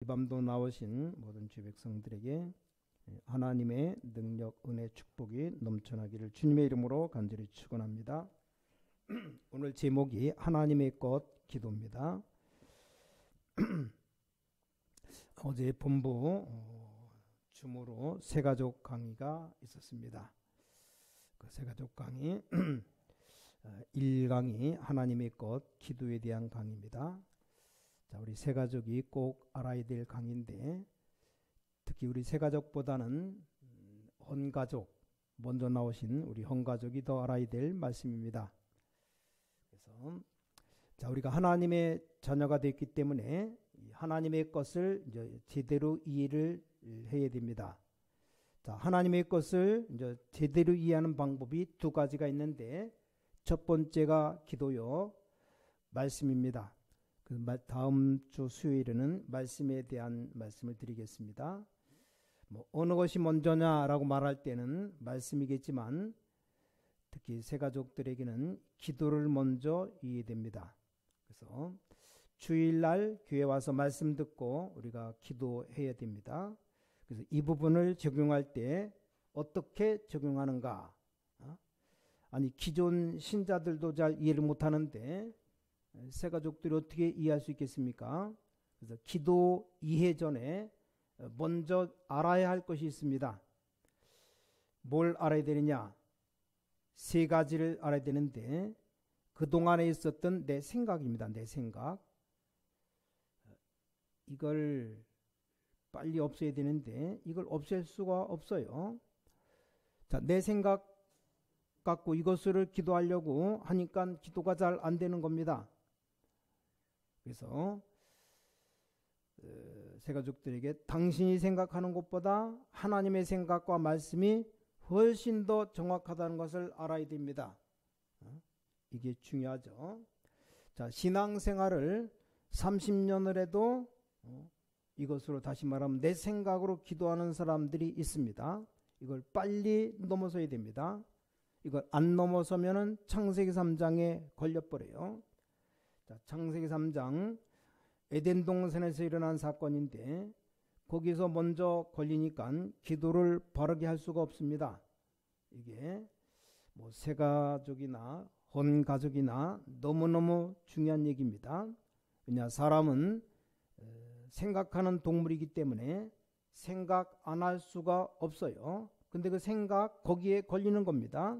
이 밤도 나오신 모든 주 백성들에게 하나님의 능력, 은혜, 축복이 넘쳐나기를 주님의 이름으로 간절히 축원합니다. 오늘 제목이 하나님의 것 기도입니다. 어제 본부 줌으로 새가족 강의가 있었습니다. 그 새가족 강의 1강이 하나님의 것 기도에 대한 강의입니다. 자, 우리 새가족이 꼭 알아야 될 강의인데, 특히 우리 새가족보다는 헌가족, 먼저 나오신 우리 헌가족이 더 알아야 될 말씀입니다. 그래서 자, 우리가 하나님의 자녀가 됐기 때문에 하나님의 것을 이제 제대로 이해를 해야 됩니다. 자, 하나님의 것을 이제 제대로 이해하는 방법이 두 가지가 있는데, 첫 번째가 기도요, 말씀입니다. 다음 주 수요일에는 말씀에 대한 말씀을 드리겠습니다. 어느 것이 먼저냐라고 말할 때는 말씀이겠지만, 특히 새가족들에게는 기도를 먼저 이해됩니다. 그래서 주일날 교회 와서 말씀 듣고 우리가 기도해야 됩니다. 그래서 이 부분을 적용할 때 어떻게 적용하는가? 아니, 기존 신자들도 잘 이해를 못하는데 새가족들이 어떻게 이해할 수 있겠습니까? 그래서 기도 이해 전에 먼저 알아야 할 것이 있습니다. 뭘 알아야 되느냐? 세 가지를 알아야 되는데, 그동안에 있었던 내 생각입니다. 내 생각. 이걸 빨리 없애야 되는데 이걸 없앨 수가 없어요. 자, 내 생각 갖고 이것을 기도하려고 하니까 기도가 잘 안 되는 겁니다. 그래서 새가족들에게 당신이 생각하는 것보다 하나님의 생각과 말씀이 훨씬 더 정확하다는 것을 알아야 됩니다. 이게 중요하죠. 자, 신앙생활을 30년을 해도 이것으로 다시 말하면 내 생각으로 기도하는 사람들이 있습니다. 이걸 빨리 넘어서야 됩니다. 이걸 안 넘어서면은 창세기 3장에 걸려버려요. 자, 창세기 3장 에덴 동산에서 일어난 사건인데, 거기서 먼저 걸리니까 기도를 바르게 할 수가 없습니다. 이게 새가족이나 헌가족이나 너무너무 중요한 얘기입니다. 왜냐, 사람은 생각하는 동물이기 때문에 생각 안 할 수가 없어요. 근데 그 생각 거기에 걸리는 겁니다.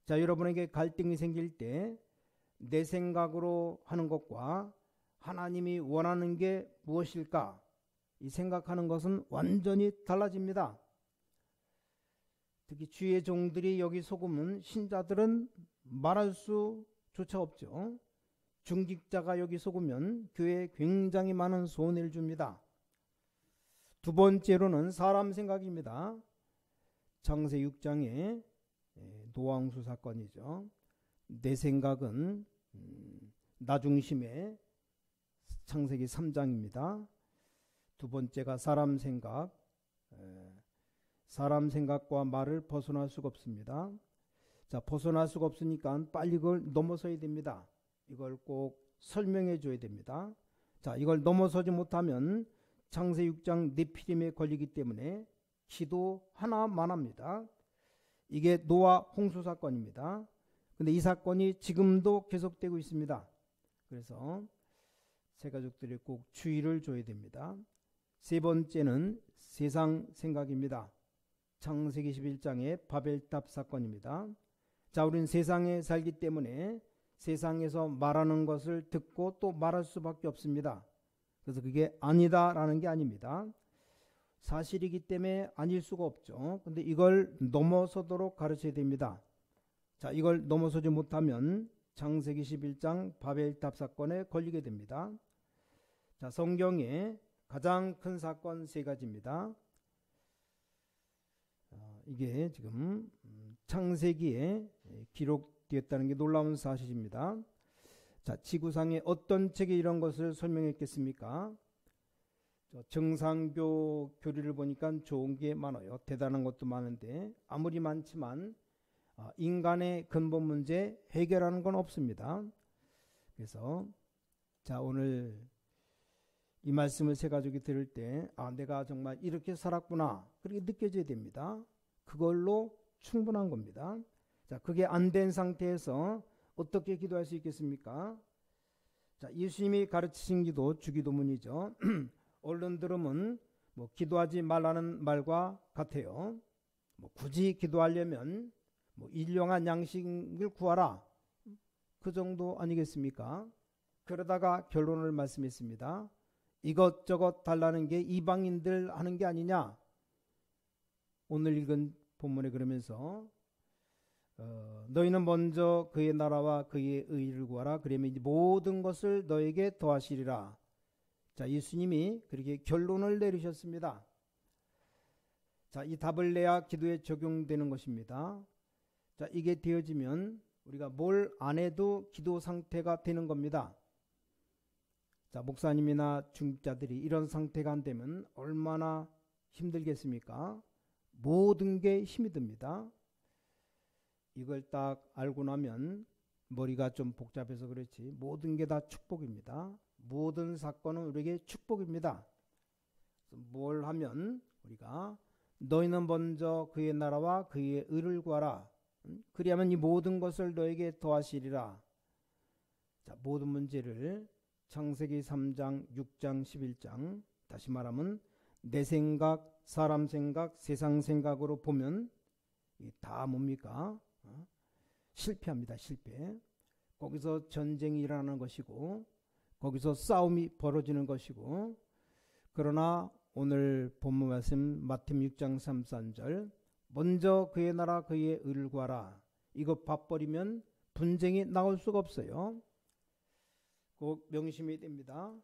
자, 여러분에게 갈등이 생길 때 내 생각으로 하는 것과 하나님이 원하는 게 무엇일까? 이 생각하는 것은 완전히 달라집니다. 특히 주의 종들이 여기 속으면 신자들은 말할 수조차 없죠. 중직자가 여기 속으면 교회에 굉장히 많은 손해를 줍니다. 두 번째로는 사람 생각입니다. 창세 6장의 노아홍수 사건이죠. 내 생각은 나 중심의 창세기 3장입니다. 두 번째가 사람 생각. 사람 생각과 말을 벗어날 수가 없습니다. 자, 벗어날 수가 없으니까 빨리 이걸 넘어서야 됩니다. 이걸 꼭 설명해 줘야 됩니다. 자, 이걸 넘어서지 못하면 창세 6장 네피림에 걸리기 때문에 기도 하나만 합니다. 이게 노아 홍수 사건입니다. 근데 이 사건이 지금도 계속되고 있습니다. 그래서 새가족들이 꼭 주의를 줘야 됩니다. 세 번째는 세상 생각입니다. 창세기 11장의 바벨탑 사건입니다. 자, 우리는 세상에 살기 때문에 세상에서 말하는 것을 듣고 또 말할 수밖에 없습니다. 그래서 그게 아니다라는 게 아닙니다. 사실이기 때문에 아닐 수가 없죠. 근데 이걸 넘어서도록 가르쳐야 됩니다. 자, 이걸 넘어서지 못하면 창세기 11장 바벨탑 사건에 걸리게 됩니다. 자, 성경의 가장 큰 사건 세 가지입니다. 이게 지금 창세기에 기록되었다는 게 놀라운 사실입니다. 자, 지구상에 어떤 책이 이런 것을 설명했겠습니까? 정상교 교리를 보니까 좋은 게 많아요. 대단한 것도 많은데 아무리 많지만 인간의 근본 문제 해결하는 건 없습니다. 그래서 자, 오늘 이 말씀을 새 가족이 들을 때, 아, 내가 정말 이렇게 살았구나. 그렇게 느껴져야 됩니다. 그걸로 충분한 겁니다. 자, 그게 안 된 상태에서 어떻게 기도할 수 있겠습니까? 자, 예수님이 가르치신 기도, 주기도문이죠. 얼른 들으면 뭐 기도하지 말라는 말과 같아요. 뭐 굳이 기도하려면 뭐 일용한 양식을 구하라. 그 정도 아니겠습니까? 그러다가 결론을 말씀했습니다. 이것저것 달라는 게 이방인들 하는 게 아니냐. 오늘 읽은 본문에 그러면서 너희는 먼저 그의 나라와 그의 의를 구하라. 그러면 이제 모든 것을 너에게 더하시리라. 자, 예수님이 그렇게 결론을 내리셨습니다. 자, 이 답을 내야 기도에 적용되는 것입니다. 자, 이게 되어지면 우리가 뭘 안 해도 기도 상태가 되는 겁니다. 자, 목사님이나 중직자들이 이런 상태가 안 되면 얼마나 힘들겠습니까? 모든 게 힘이 듭니다. 이걸 딱 알고 나면 머리가 좀 복잡해서 그렇지 모든 게 다 축복입니다. 모든 사건은 우리에게 축복입니다. 뭘 하면 우리가 너희는 먼저 그의 나라와 그의 의를 구하라. 그리하면 이 모든 것을 너에게 더하시리라. 자, 모든 문제를 창세기 3장, 6장, 11장 다시 말하면 내 생각, 사람 생각, 세상 생각으로 보면 다 뭡니까? 실패합니다. 실패. 거기서 전쟁이 일어나는 것이고 거기서 싸움이 벌어지는 것이고 그러나 오늘 본문 말씀 마태복음 6장 3, 4절 먼저 그의 나라 그의 의를 구하라. 이거 밥버리면 분쟁이 나올 수가 없어요. 꼭 명심이 됩니다.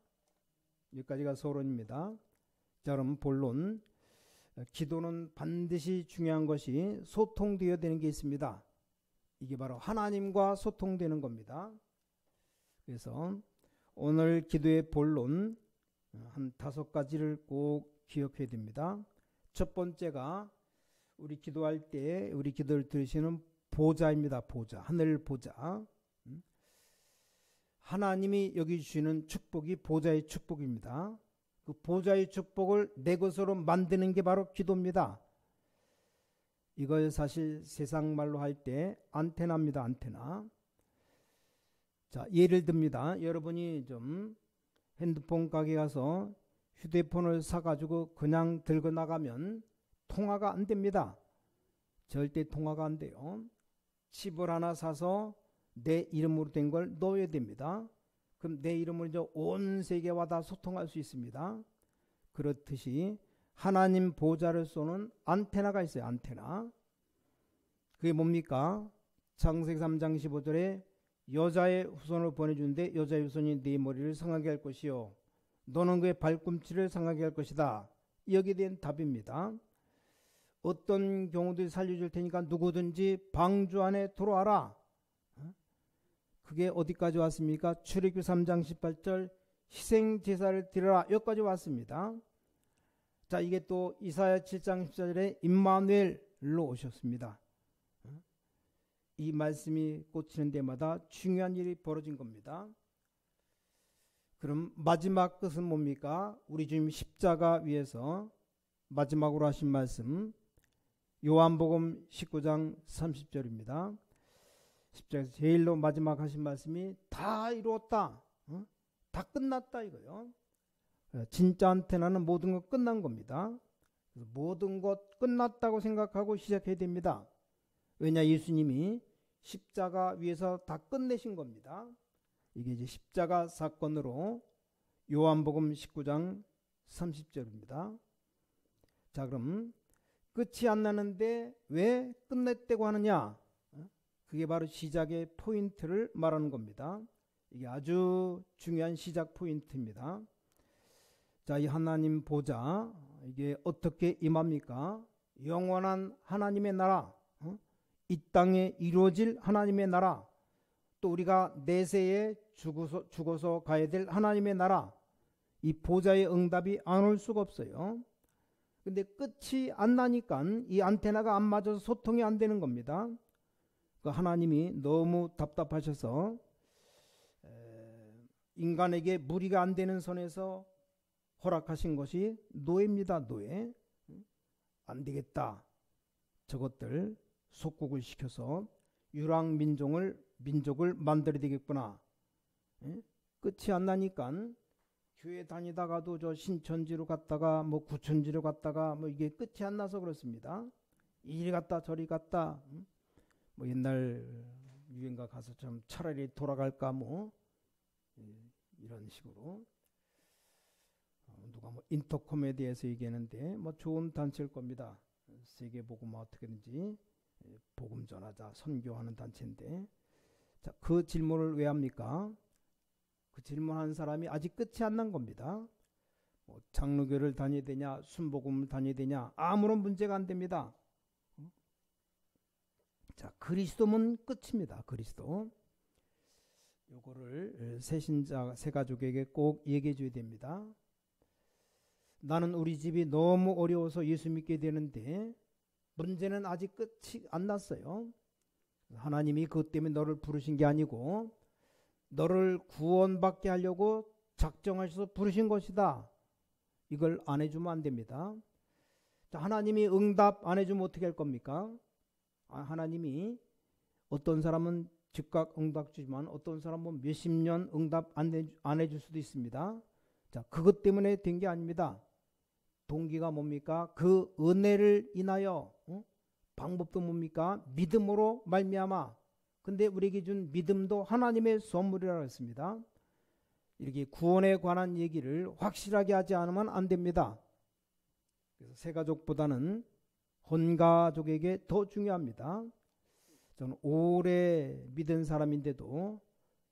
여기까지가 서론입니다. 자, 그럼 본론. 기도는 반드시 중요한 것이 소통되어야 되는 게 있습니다. 이게 바로 하나님과 소통되는 겁니다. 그래서 오늘 기도의 본론 한 5가지를 꼭 기억해야 됩니다. 첫 번째가 우리 기도할 때 우리 기도를 들으시는 보좌입니다. 보좌, 하늘 보좌. 하나님이 여기 주시는 축복이 보좌의 축복입니다. 그 보좌의 축복을 내 것으로 만드는 게 바로 기도입니다. 이걸 사실 세상 말로 할 때 안테나입니다. 안테나. 자, 예를 듭니다. 여러분이 좀 핸드폰 가게 가서 휴대폰을 사가지고 그냥 들고 나가면 통화가 안 됩니다. 절대 통화가 안 돼요. 칩을 하나 사서 내 이름으로 된 걸 넣어야 됩니다. 그럼 내 이름으로 이제 온 세계와 다 소통할 수 있습니다. 그렇듯이 하나님 보좌를 쏘는 안테나가 있어요. 안테나. 그게 뭡니까? 창세기 3장 15절에 여자의 후손을 보내주는데 여자의 후손이 네 머리를 상하게 할 것이요 너는 그의 발꿈치를 상하게 할 것이다. 여기에 대한 답입니다. 어떤 경우도 살려줄 테니까 누구든지 방주 안에 들어와라. 그게 어디까지 왔습니까? 출애굽기 3장 18절 희생제사를 드려라. 여기까지 왔습니다. 자, 이게 또 이사야 7장 14절에 임마누엘로 오셨습니다. 이 말씀이 꽂히는 데마다 중요한 일이 벌어진 겁니다. 그럼 마지막 끝은 뭡니까? 우리 주님 십자가 위에서 마지막으로 하신 말씀 요한복음 19장 30절입니다. 십자가에서 제일로 마지막 하신 말씀이 다 이루었다. 다 끝났다 이거요. 진짜 안테나는 모든 것 끝난 겁니다. 그래서 모든 것 끝났다고 생각하고 시작해야 됩니다. 왜냐 예수님이 십자가 위에서 다 끝내신 겁니다. 이게 이제 십자가 사건으로 요한복음 19장 30절입니다. 자, 그럼 끝이 안 나는데 왜 끝냈다고 하느냐? 그게 바로 시작의 포인트를 말하는 겁니다. 이게 아주 중요한 시작 포인트입니다. 자, 이 하나님 보좌 이게 어떻게 임합니까? 영원한 하나님의 나라, 이 땅에 이루어질 하나님의 나라, 또 우리가 내세에 죽어서 가야 될 하나님의 나라, 이 보좌의 응답이 안 올 수가 없어요. 근데 끝이 안 나니까 이 안테나가 안 맞아서 소통이 안 되는 겁니다. 그 하나님이 너무 답답하셔서 인간에게 무리가 안 되는 선에서 허락하신 것이 노예입니다. 노예. 안 되겠다. 저것들 속국을 시켜서 민족을 만들어야 되겠구나. 끝이 안 나니까 교회 다니다가도 저 신천지로 갔다가 뭐 구천지로 갔다가 뭐 이게 끝이 안 나서 그렇습니다. 이리 갔다 저리 갔다. 뭐 옛날 유행가 가서처럼 차라리 돌아갈까 뭐 이런 식으로 누가 뭐 인터콤에 대해서 얘기하는데 뭐 좋은 단체일 겁니다. 세계복음화 어떻게든지 복음 전하자 선교하는 단체인데, 자, 그 질문을 왜 합니까? 그 질문한 사람이 아직 끝이 안 난 겁니다. 뭐 장로교를 다녀야 되냐 순복음을 다녀야 되냐 아무런 문제가 안 됩니다. 자, 그리스도면 끝입니다. 그리스도. 요거를 새 가족에게 꼭 얘기해 줘야 됩니다. 나는 우리 집이 너무 어려워서 예수 믿게 되는데 문제는 아직 끝이 안 났어요. 하나님이 그것 때문에 너를 부르신 게 아니고 너를 구원받게 하려고 작정하셔서 부르신 것이다. 이걸 안 해주면 안 됩니다. 자, 하나님이 응답 안 해주면 어떻게 할 겁니까? 하나님이 어떤 사람은 즉각 응답 주지만 어떤 사람은 몇십 년 응답 안 해줄 수도 있습니다. 자, 그것 때문에 된 게 아닙니다. 동기가 뭡니까? 그 은혜를 인하여 방법도 뭡니까? 믿음으로 말미암아. 근데 우리에게 준 믿음도 하나님의 선물이라고 했습니다. 이렇게 구원에 관한 얘기를 확실하게 하지 않으면 안 됩니다. 그래서 새가족보다는 혼가족에게 더 중요합니다. 저는 오래 믿은 사람인데도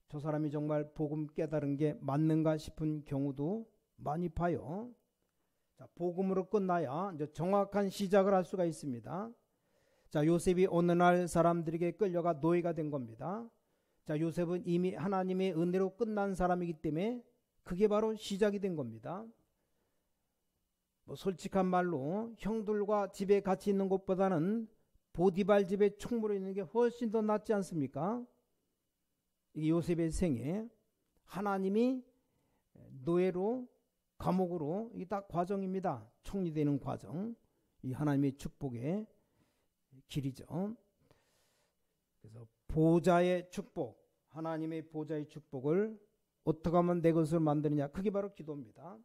저 사람이 정말 복음 깨달은 게 맞는가 싶은 경우도 많이 봐요. 자, 복음으로 끝나야 이제 정확한 시작을 할 수가 있습니다. 자, 요셉이 어느 날 사람들에게 끌려가 노예가 된 겁니다. 자, 요셉은 이미 하나님의 은혜로 끝난 사람이기 때문에 그게 바로 시작이 된 겁니다. 뭐 솔직한 말로 형들과 집에 같이 있는 것보다는 보디발 집에 총무로 있는 게 훨씬 더 낫지 않습니까? 이 요셉의 생애, 하나님이 노예로 감옥으로, 이게 다 과정입니다. 총리되는 과정, 이 하나님의 축복의 길이죠. 그래서 보좌의 축복, 하나님의 보좌의 축복을 어떻게 하면 내 것을 만드느냐, 그게 바로 기도입니다.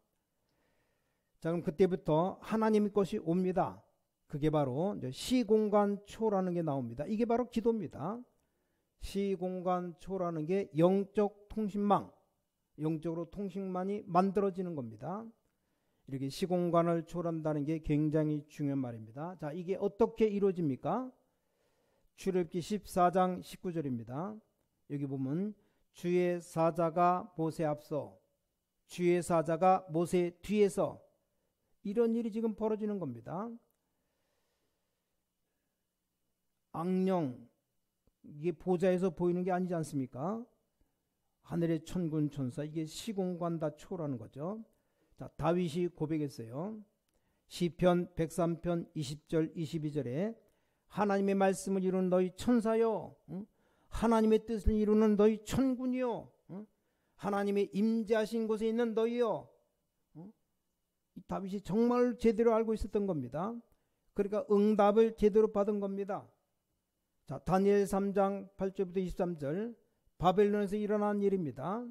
자, 그럼 그때부터 하나님의 것이 옵니다. 그게 바로 이제 시공간초라는 게 나옵니다. 이게 바로 기도입니다. 시공간초라는 게 영적 통신망, 영적으로 통신망이 만들어지는 겁니다. 이렇게 시공간을 초월한다는 게 굉장히 중요한 말입니다. 자, 이게 어떻게 이루어집니까? 출애굽기 14장 19절입니다. 여기 보면 주의 사자가 모세 앞서, 주의 사자가 모세 뒤에서, 이런 일이 지금 벌어지는 겁니다. 악령, 이게 보좌에서 보이는 게 아니지 않습니까? 하늘의 천군 천사, 이게 시공간 다 초월하는 거죠. 자, 다윗이 고백했어요. 시편 103편 20절 22절에 하나님의 말씀을 이루는 너희 천사여, 하나님의 뜻을 이루는 너희 천군이여, 하나님의 임재하신 곳에 있는 너희여. 다윗이 정말 제대로 알고 있었던 겁니다. 그러니까 응답을 제대로 받은 겁니다. 자, 다니엘 3장 8절부터 23절, 바벨론에서 일어난 일입니다.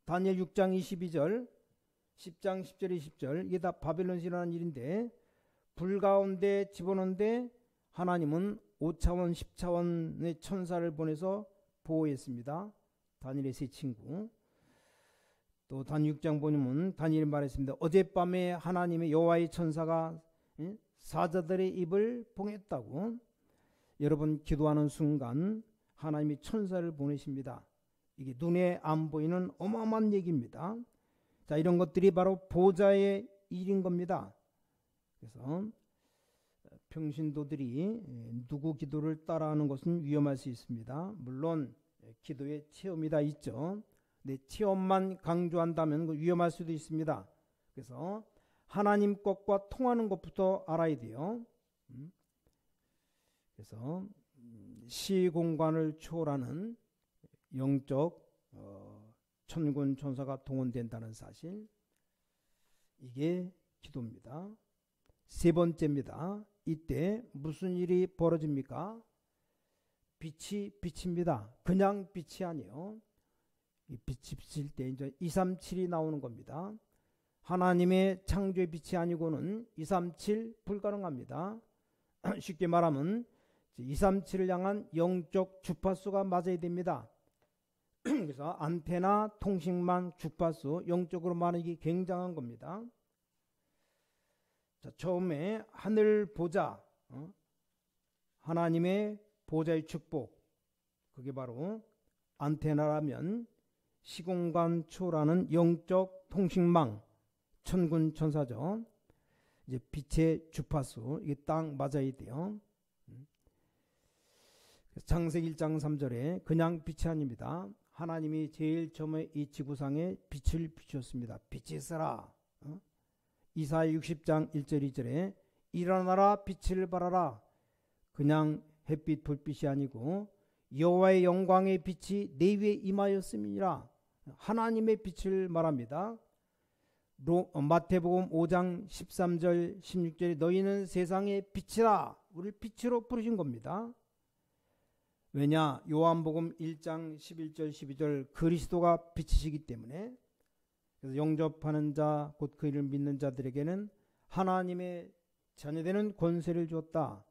다니엘 6장 22절, 10장 10절 20절, 이게 다 바벨론에서 일어난 일인데, 불 가운데 집어넣는데 하나님은 5차원 10차원의 천사를 보내서 보호했습니다. 다니엘의 세 친구. 또 다니엘 6장 보면 다니엘이 말했습니다. 어젯밤에 하나님의 여호와의 천사가 사자들의 입을 봉했다고. 여러분, 기도하는 순간 하나님이 천사를 보내십니다. 이게 눈에 안 보이는 어마어마한 얘기입니다. 자, 이런 것들이 바로 보좌의 일인 겁니다. 그래서 평신도들이 누구 기도를 따라하는 것은 위험할 수 있습니다. 물론 기도의 체험이 다 있죠. 내 체험만 강조한다면 위험할 수도 있습니다. 그래서 하나님 것과 통하는 것부터 알아야 돼요. 그래서 시공간을 초월하는 영적 천군 천사가 동원된다는 사실. 이게 기도입니다. 세 번째입니다. 이때 무슨 일이 벌어집니까? 빛이 비칩니다. 그냥 빛이 아니에요. 이 빛이 비칠 때 이제 237이 나오는 겁니다. 하나님의 창조의 빛이 아니고는 237 불가능합니다. 쉽게 말하면 237을 향한 영적 주파수가 맞아야 됩니다. 그래서 안테나, 통신망, 주파수 영적으로 말하기 굉장한 겁니다. 자, 처음에 하늘 보좌, 하나님의 보좌의 축복, 그게 바로 안테나라면 시공간 초라는 영적 통신망, 천군 천사죠. 이제 빛의 주파수, 이게 딱 맞아야 돼요. 창세기 1장 3절에 그냥 빛이 아닙니다. 하나님이 제일 처음에 이 지구상에 빛을 비추었습니다. 빛이 있어라. 이사야 60장 1절 2절에 일어나라 빛을 발하라. 그냥 햇빛 불빛이 아니고 여호와의 영광의 빛이 내 위에 임하였음이니라. 하나님의 빛을 말합니다. 마태복음 5장 13절 16절에 너희는 세상의 빛이라. 우리를 빛으로 부르신 겁니다. 왜냐? 요한복음 1장 11절 12절 그리스도가 빛이시기 때문에. 그래서 영접하는 자, 곧 그 이를 믿는 자들에게는 하나님의 자녀되는 권세를 주었다.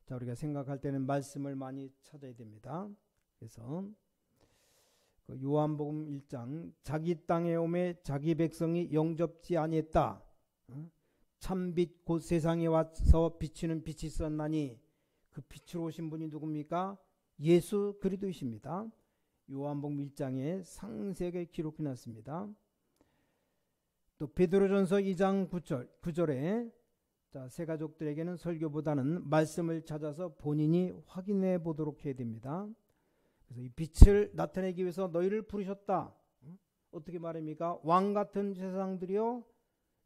자, 우리가 생각할 때는 말씀을 많이 찾아야 됩니다. 그래서 그 요한복음 1장 자기 땅에 오매 자기 백성이 영접지 아니했다. 참빛 곧 세상에 와서 비치는 빛이 있었나니 그 빛으로 오신 분이 누굽니까? 예수 그리스도이십니다. 요한복음 1장에 상세하게 기록해 놨습니다. 또 베드로전서 2장 9절에 자, 새 가족들에게는 설교보다는 말씀을 찾아서 본인이 확인해 보도록 해야 됩니다. 그래서 이 빛을 나타내기 위해서 너희를 부르셨다. 어떻게 말합니까? 왕 같은 세상들이요,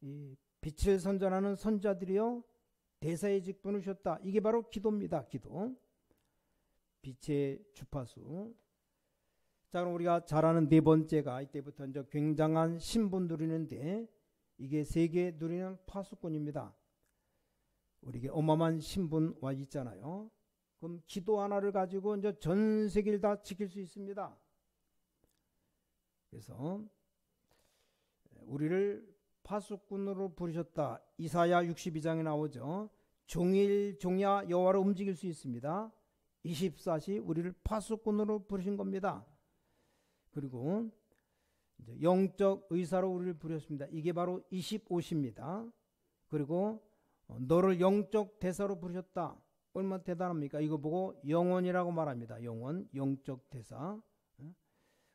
이 빛을 선전하는 선자들이요, 대사의 직분을 주셨다. 이게 바로 기도입니다. 기도. 빛의 주파수. 자, 그럼 우리가 잘 아는 네 번째가 이때부터 이제 굉장한 신분 누리는데 이게 세계 누리는 파수꾼입니다. 우리에게 어마어마한 신분 와 있잖아요. 그럼 기도 하나를 가지고 이제 전 세계를 다 지킬 수 있습니다. 그래서 우리를 파수꾼으로 부르셨다. 이사야 62장에 나오죠. 종일 종야 여호와로 움직일 수 있습니다. 24시 우리를 파수꾼으로 부르신 겁니다. 그리고 이제 영적 의사로 우리를 부르셨습니다. 이게 바로 25시입니다. 그리고 너를 영적 대사로 부르셨다. 얼마나 대단합니까? 이거 보고 영원이라고 말합니다. 영원, 영적 대사.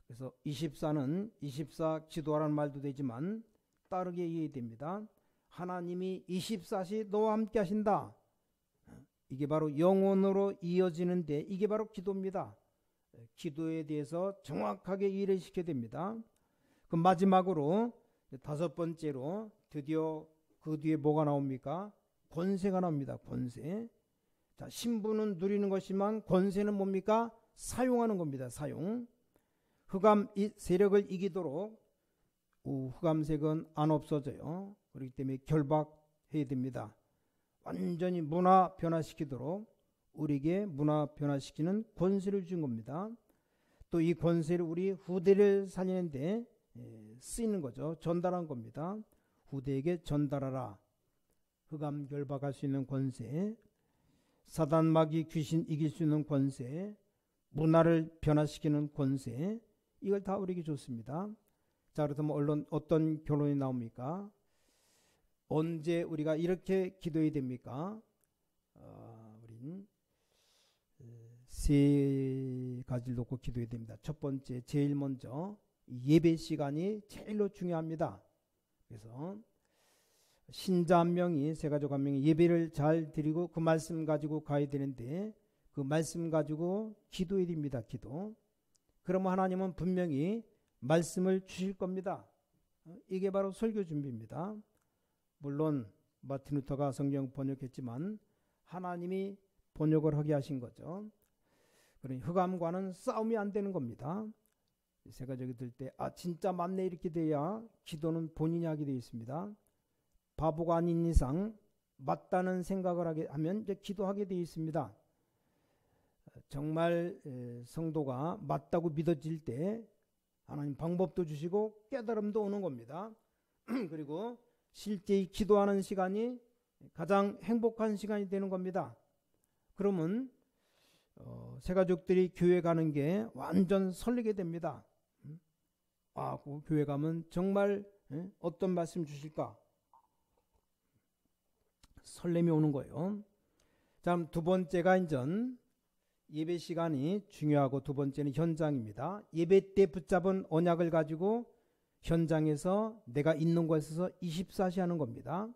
그래서 24는 24 기도하라는 말도 되지만 따르게 이해됩니다. 하나님이 24시 너와 함께 하신다. 이게 바로 영원으로 이어지는데 이게 바로 기도입니다. 기도에 대해서 정확하게 이해를 시켜야 됩니다. 그럼 마지막으로 다섯 번째로 드디어 그 뒤에 뭐가 나옵니까? 권세가 나옵니다. 권세. 자, 신분은 누리는 것이지만 권세는 뭡니까? 사용하는 겁니다. 사용. 흑암 세력을 이기도록 흑암색은 안 없어져요. 그렇기 때문에 결박해야 됩니다. 완전히 문화 변화시키도록 우리에게 문화 변화시키는 권세를 준 겁니다. 또 이 권세를 우리 후대를 살리는데 쓰이는 거죠. 전달한 겁니다. 후대에게 전달하라. 흑암 결박할 수 있는 권세, 사단 마귀 귀신 이길 수 있는 권세, 문화를 변화시키는 권세, 이걸 다 우리에게 줬습니다. 자, 그렇다면 언론 어떤 결론이 나옵니까? 언제 우리가 이렇게 기도해야 됩니까? 우린 세 가지를 놓고 기도해야 됩니다. 첫 번째, 제일 먼저 예배 시간이 제일로 중요합니다. 그래서 신자 한 명이, 세가족 한 명이 예배를 잘 드리고 그 말씀 가지고 가야 되는데 그 말씀 가지고 기도해야 됩니다. 기도. 그러면 하나님은 분명히 말씀을 주실 겁니다. 이게 바로 설교 준비입니다. 물론 마틴 루터가 성경 번역했지만 하나님이 번역을 하게 하신 거죠. 그러니 흑암과는 싸움이 안 되는 겁니다. 세 가족이 들 때 진짜 맞네 이렇게 돼야 기도는 본인이 하게 되어 있습니다. 바보가 아닌 이상 맞다는 생각을 하면 이제 기도하게 되어 있습니다. 정말 성도가 맞다고 믿어질 때 하나님 방법도 주시고 깨달음도 오는 겁니다. 그리고 실제 기도하는 시간이 가장 행복한 시간이 되는 겁니다. 그러면 새가족들이 교회 가는 게 완전 설레게 됩니다. 그 교회 가면 정말 어떤 말씀 주실까? 설렘이 오는 거예요. 자, 두 번째가 인전 예배 시간이 중요하고 두 번째는 현장입니다. 예배 때 붙잡은 언약을 가지고 현장에서 내가 있는 곳에서 24시 하는 겁니다.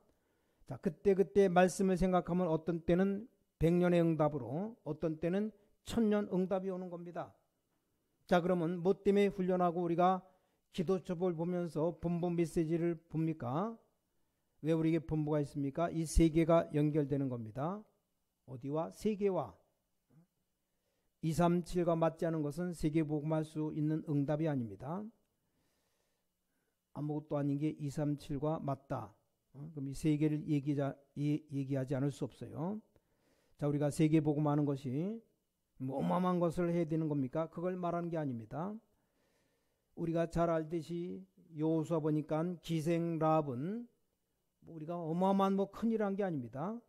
자, 그때 말씀을 생각하면 어떤 때는 100년의 응답으로 어떤 때는 1000년 응답이 오는 겁니다. 자, 그러면 뭐 때문에 훈련하고 우리가 기도첩을 보면서 본부 메시지를 봅니까? 왜 우리에게 본부가 있습니까? 이 세 개가 연결되는 겁니다. 어디와? 세계와. 237과 맞지 않은 것은 세계복음할 수 있는 응답이 아닙니다. 아무것도 아닌 게 237과 맞다. 그럼 이 세 개를 얘기하지 않을 수 없어요. 자, 우리가 세계복음하는 것이 뭐 어마어마한 것을 해야 되는 겁니까? 그걸 말하는 게 아닙니다. 우리가 잘 알듯이 여호수아 보니까 기생 라합은 우리가 어마어마한 큰일 한 게 아닙니다.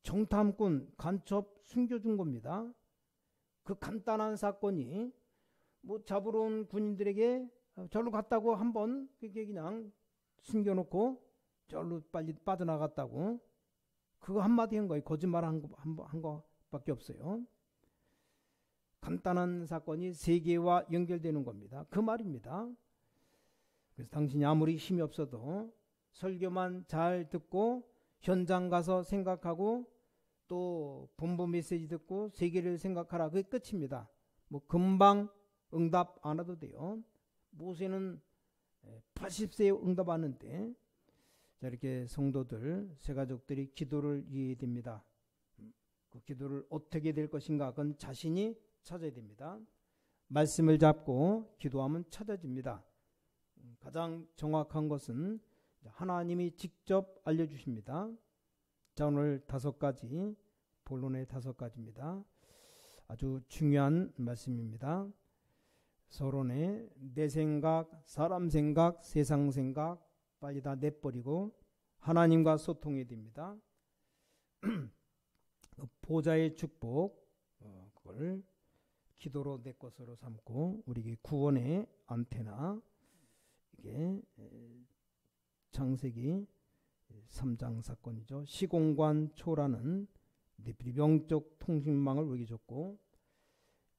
정탐꾼, 간첩 숨겨준 겁니다. 그 간단한 사건이 잡으러 온 군인들에게 절로 갔다고 한번 그냥 숨겨놓고 절로 빨리 빠져나갔다고 그거 한마디 한 거예요. 거짓말 한 거밖에 없어요. 간단한 사건이 세계와 연결되는 겁니다. 그 말입니다. 그래서 당신이 아무리 힘이 없어도 설교만 잘 듣고 현장 가서 생각하고 또 본부 메시지 듣고 세계를 생각하라. 그게 끝입니다. 금방 응답 안 해도 돼요. 모세는 80세에 응답 안 했는데 자, 이렇게 성도들, 새가족들이 기도를 이해해야 됩니다. 그 기도를 어떻게 될 것인가 그건 자신이 찾아야 됩니다. 말씀을 잡고 기도하면 찾아집니다. 가장 정확한 것은 하나님이 직접 알려주십니다. 자, 오늘 5가지, 본론의 5가지입니다. 아주 중요한 말씀입니다. 서론에 내 생각, 사람 생각, 세상 생각 빨리 다 내버리고 하나님과 소통해야 됩니다. 보좌의 축복 그걸 기도로 내 것으로 삼고 우리에게 구원의 안테나 이게 창세기 3장 사건이죠. 시공간 초라는 영적 통신망을 우리에게 줬고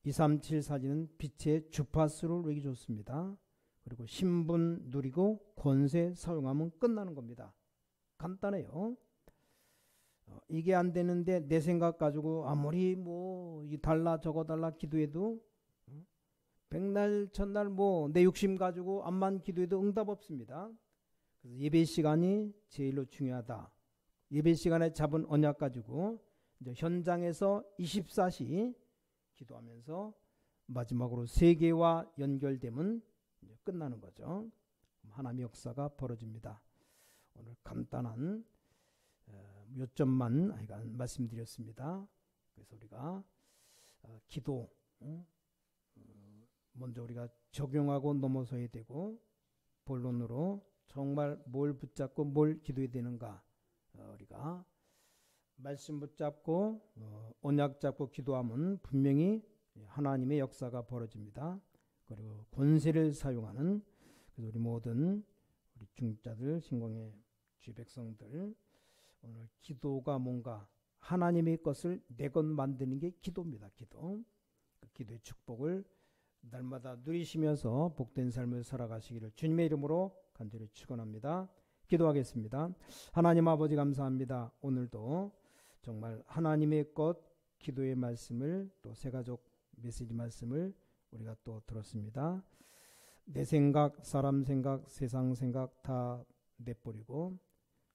237 사진은 빛의 주파수를 우리에게 줬습니다. 그리고 신분 누리고 권세 사용하면 끝나는 겁니다. 간단해요. 이게 안 되는데 내 생각 가지고 아무리 이 달라 저거 달라 기도해도 백날 천날 내 욕심 가지고 암만 기도해도 응답 없습니다. 그래서 예배 시간이 제일로 중요하다. 예배 시간에 잡은 언약 가지고 이제 현장에서 24시 기도하면서 마지막으로 세계와 연결되면 이제 끝나는 거죠. 하나님의 역사가 벌어집니다. 오늘 간단한 요점만 말씀드렸습니다. 그래서 우리가 기도 먼저 우리가 적용하고 넘어서야 되고 본론으로 정말 뭘 붙잡고 뭘 기도해야 되는가 우리가 말씀 붙잡고 언약 잡고 기도하면 분명히 하나님의 역사가 벌어집니다. 그리고 권세를 사용하는 그래서 우리 모든 우리 중자들 신공의 주 백성들 오늘 기도가 뭔가 하나님의 것을 내 것 만드는 게 기도입니다. 기도. 그 기도의 축복을 날마다 누리시면서 복된 삶을 살아가시기를 주님의 이름으로 간절히 축원합니다. 기도하겠습니다. 하나님 아버지 감사합니다. 오늘도 정말 하나님의 것 기도의 말씀을 또 새가족 메시지 말씀을 우리가 또 들었습니다. 내 생각, 사람 생각, 세상 생각 다 내버리고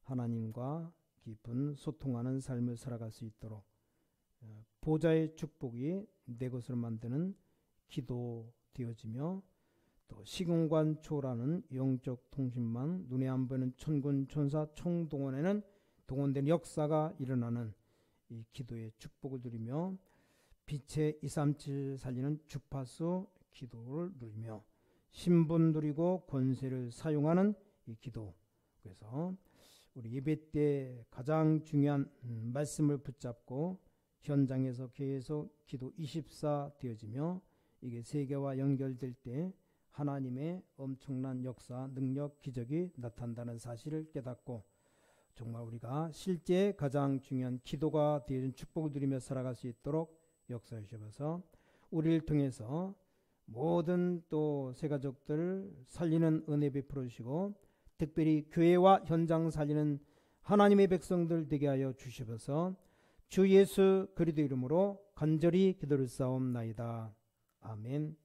하나님과 깊은 소통하는 삶을 살아갈 수 있도록 보좌의 축복이 내 것으로 만드는 기도 되어지며 또 시공간 초라는 영적 통신망, 눈에 안 보이는 천군 천사 총동원에는 동원된 역사가 일어나는 이 기도의 축복을 누리며 빛의 237 살리는 주파수 기도를 누리며 신분 누리고 권세를 사용하는 이 기도. 그래서 우리 예배 때 가장 중요한 말씀을 붙잡고 현장에서 계속 기도 24 되어지며 이게 세계와 연결될 때 하나님의 엄청난 역사, 능력, 기적이 나타난다는 사실을 깨닫고 정말 우리가 실제 가장 중요한 기도가 되어진 축복을 누리며 살아갈 수 있도록 역사해 주셔서 우리를 통해서 모든 또 새가족들 살리는 은혜 베풀어 주시고 특별히 교회와 현장 살리는 하나님의 백성들 되게 하여 주시옵소서. 주 예수 그리스도 이름으로 간절히 기도를 싸움나이다. 아멘.